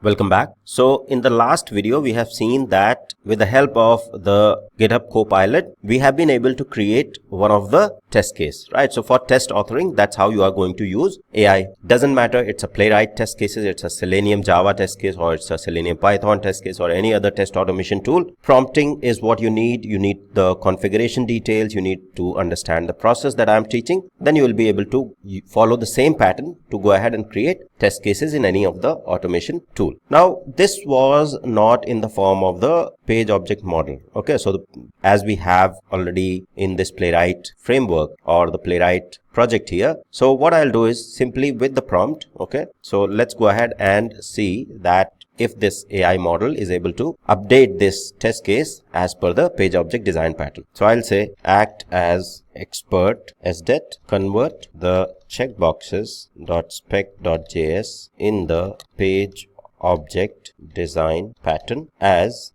Welcome back. So in the last video, we have seen that with the help of the GitHub Copilot, we have been able to create one of the test case, right? So for test authoring, that's how you are going to use AI. Doesn't matter, it's a Playwright test cases, it's a Selenium Java test case, or it's a Selenium Python test case, or any other test automation tool. Prompting is what you need. You need the configuration details. You need to understand the process that I'm teaching. Then you will be able to follow the same pattern to go ahead and create test cases in any of the automation tool. Now, this was not in the form of the page object model. Okay, so as we have already in this Playwright framework or the Playwright project here. So what I'll do is simply with the prompt. Okay, so let's go ahead and see that if this AI model is able to update this test case as per the page object design pattern. So I'll say act as expert SDET, convert the checkboxes.spec.js in the page object design pattern as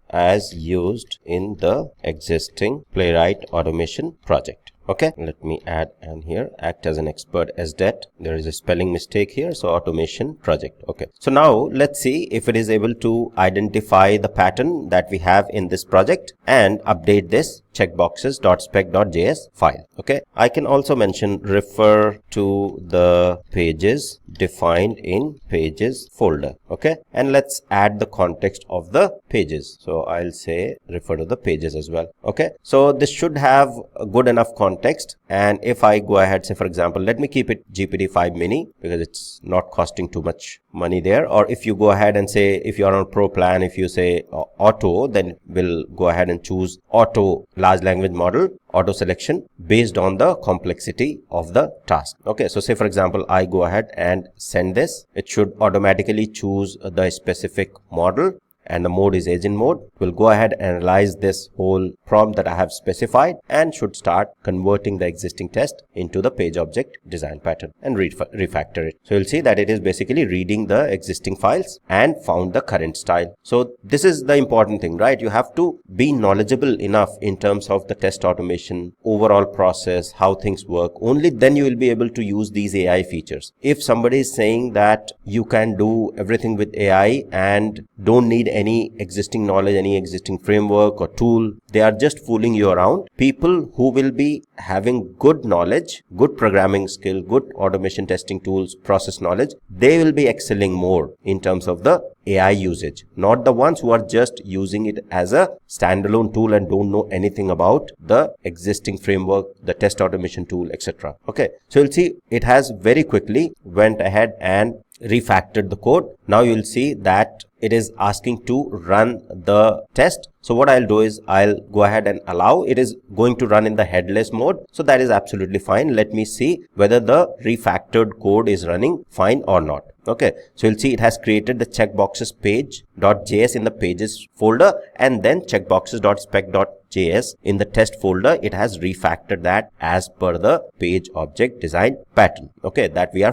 used in the existing Playwright automation project. Okay, let me add and here act as an expert SDET. There is a spelling mistake here, so automation project. Okay, so now let's see if it is able to identify the pattern that we have in this project and update this checkboxes.spec.js file. Okay, I can also mention refer to the pages defined in pages folder. Okay, and let's add the context of the pages. So I'll say refer to the pages as well. Okay, so this should have a good enough context. And if I go ahead, say for example, let me keep it GPT-5 mini because it's not costing too much money there. Or if you go ahead and say, if you are on pro plan, if you say auto, then we'll go ahead and choose auto large language model auto selection based on the complexity of the task. Okay, so say for example, I go ahead and send this. It should automatically choose the specific model, and the mode is agent mode. We'll go ahead and analyze this whole prompt that I have specified and should start converting the existing test into the page object design pattern and refactor it. So you'll see that it is basically reading the existing files and found the current style. So this is the important thing, right? You have to be knowledgeable enough in terms of the test automation, overall process, how things work. Only then you will be able to use these AI features. If somebody is saying that you can do everything with AI and don't need any existing knowledge, any existing framework or tool, they are just fooling you around. People who will be having good knowledge, good programming skill, good automation testing tools, process knowledge, they will be excelling more in terms of the AI usage, not the ones who are just using it as a standalone tool and don't know anything about the existing framework, the test automation tool, etc. Okay, so you'll see it has very quickly went ahead and refactored the code. Now you'll see that it is asking to run the test. So what I'll do is I'll go ahead and allow. It is going to run in the headless mode. So that is absolutely fine. Let me see whether the refactored code is running fine or not. Okay, so you'll see it has created the checkboxes page.js in the pages folder and then checkboxes.spec.js in the test folder. It has refactored that as per the page object design pattern. Okay, that we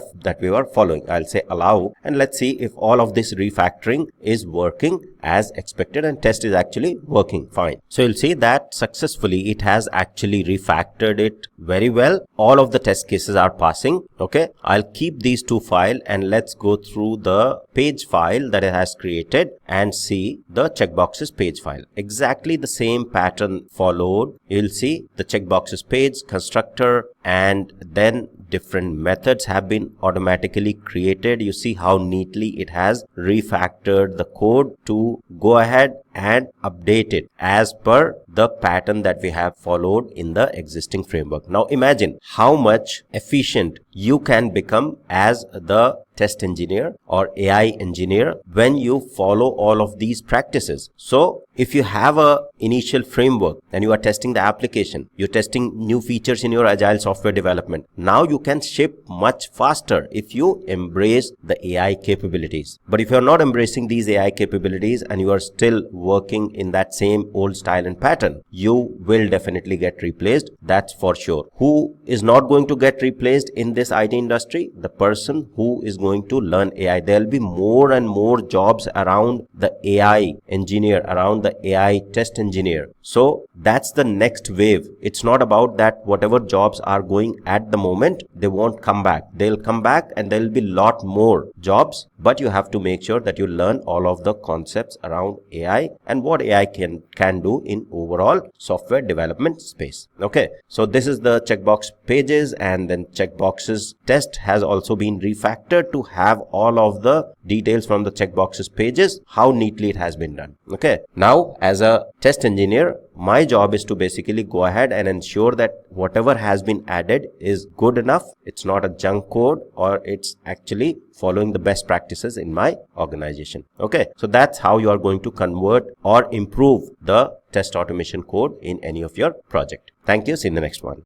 were following. I'll say allow and let's see if all of this refactoring is working as expected and test is actually working fine. So you'll see that successfully it has actually refactored it very well. All of the test cases are passing. Okay, I'll keep these two files and let's go through the page file that it has created and see the checkboxes page file. Exactly the same pattern followed. You'll see the checkboxes page constructor and then different methods have been automatically created. You see how neatly it has refactored the code to go ahead and update it as per the pattern that we have followed in the existing framework. Now imagine how much efficient you can become as the test engineer or AI engineer when you follow all of these practices. So if you have a initial framework and you are testing the application, you're testing new features in your agile software development. Now you can ship much faster if you embrace the AI capabilities. But if you're not embracing these AI capabilities and you are still working in that same old style and pattern, you will definitely get replaced. That's for sure. Who is not going to get replaced in this IT industry? The person who is going to learn AI. There will be more and more jobs around the AI engineer, around the AI test engineer. So that's the next wave. It's not about that whatever jobs are going at the moment, they won't come back. They'll come back and there'll be lot more jobs, but you have to make sure that you learn all of the concepts around AI and what AI can do in overall software development space. Okay, so this is the checkbox pages, and then checkboxes test has also been refactored to have all of the details from the checkboxes pages, how neatly it has been done. Okay, now as a test engineer, my job is to basically go ahead and ensure that whatever has been added is good enough. It's not a junk code, or it's actually following the best practices in my organization. Okay, so that's how you are going to convert or improve the test automation code in any of your project. Thank you. See you in the next one.